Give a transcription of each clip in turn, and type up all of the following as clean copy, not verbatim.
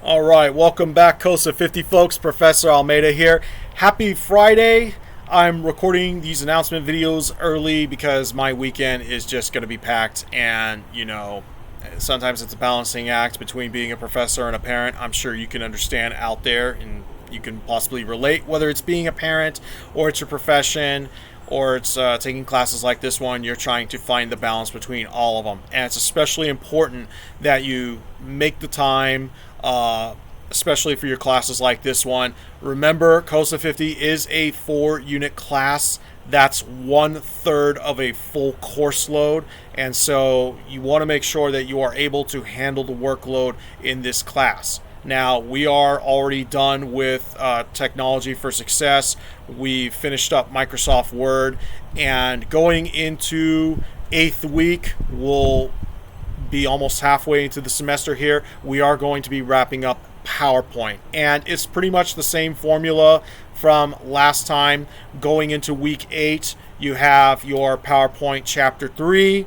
All right, welcome back, COSA 50 folks. Professor Almeida here. Happy Friday. I'm recording these announcement videos early because my weekend is just going to be packed, and sometimes it's a balancing act between being a professor and a parent. I'm sure you can understand out there, and you can possibly relate, whether it's being a parent or it's your profession or it's taking classes like this one. You're trying to find the balance between all of them, and it's especially important that you make the time, especially for your classes like this one. Remember, COSA 50 is a 4-unit class. That's 1/3 of a full course load, and so you want to make sure that you are able to handle the workload in this class. Now, we are already done with Technology for Success. We finished up Microsoft Word, and going into 8th week, we'll be almost halfway into the semester here. We are going to be wrapping up PowerPoint, and it's pretty much the same formula from last time. Going into week 8, you have your PowerPoint chapter 3,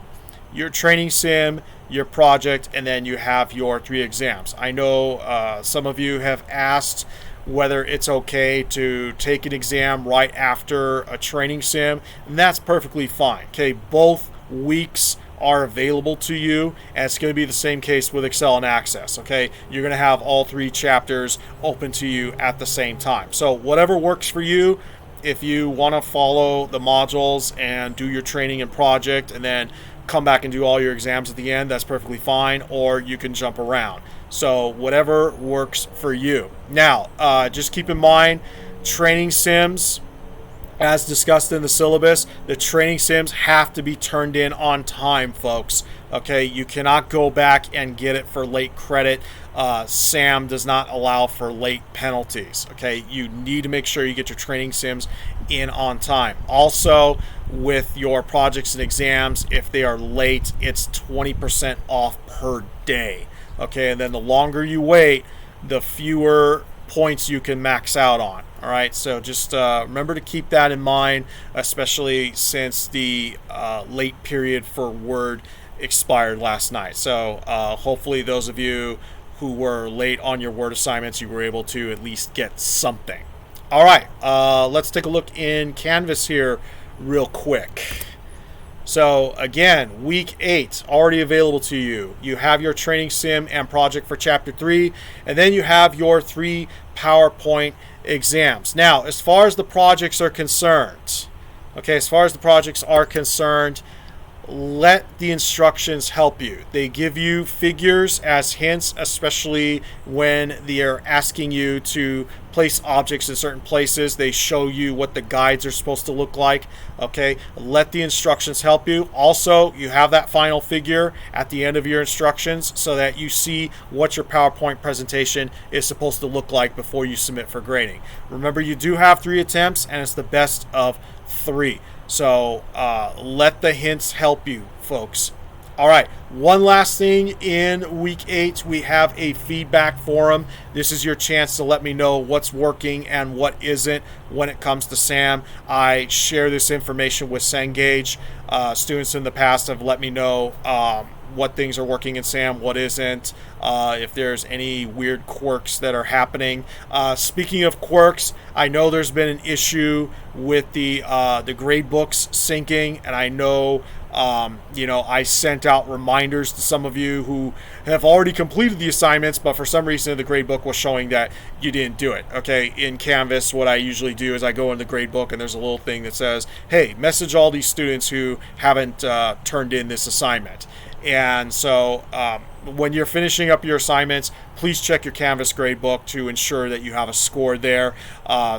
your training sim, your project, and then you have your 3 exams. I know some of you have asked whether it's okay to take an exam right after a training sim, and that's perfectly fine. Okay, both weeks are available to you, and it's going to be the same case with Excel and Access. Okay, you're going to have all 3 chapters open to you at the same time. So whatever works for you. If you want to follow the modules and do your training and project and then come back and do all your exams at the end, that's perfectly fine, or you can jump around. So whatever works for you. Now, just keep in mind, training sims, as discussed in the syllabus, the training sims have to be turned in on time, folks. Okay, you cannot go back and get it for late credit. SAM does not allow for late penalties. Okay, you need to make sure you get your training sims in on time. Also, with your projects and exams, if they are late, it's 20% off per day. Okay, and then the longer you wait, the fewer points you can max out on. All right, so just remember to keep that in mind, especially since the late period for Word expired last night. So hopefully those of you who were late on your Word assignments, you were able to at least get something. All right, let's take a look in Canvas here real quick. So again, week 8 already available to you. You have your training sim and project for chapter 3, and then you have your 3 PowerPoint exams. Now, as far as the projects are concerned, let the instructions help you. They give you figures as hints, especially when they're asking you to place objects in certain places. They show you what the guides are supposed to look like. Okay, let the instructions help you. Also, you have that final figure at the end of your instructions so that you see what your PowerPoint presentation is supposed to look like before you submit for grading. Remember, you do have 3 attempts, and it's the best of 3. So let the hints help you, folks. All right, one last thing. In week 8, we have a feedback forum. This is your chance to let me know what's working and what isn't when it comes to SAM. I share this information with Cengage. Students in the past have let me know what things are working in SAM, what isn't, if there's any weird quirks that are happening. Speaking of quirks, I know there's been an issue with the grade books syncing, and I know I sent out reminders to some of you who have already completed the assignments, but for some reason the grade book was showing that you didn't do it. Okay, in Canvas, what I usually do is I go in the grade book and there's a little thing that says, hey, message all these students who haven't turned in this assignment. And so when you're finishing up your assignments, please check your Canvas gradebook to ensure that you have a score there.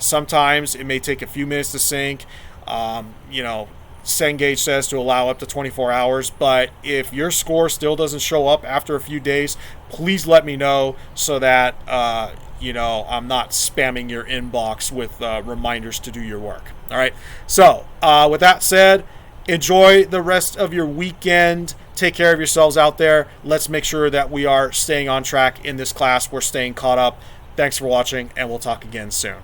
Sometimes it may take a few minutes to sync. Cengage says to allow up to 24 hours, but if your score still doesn't show up after a few days, please let me know so that I'm not spamming your inbox with reminders to do your work. All right, so with that said, enjoy the rest of your weekend. Take care of yourselves out there. Let's make sure that we are staying on track in this class. We're staying caught up. Thanks for watching, and we'll talk again soon.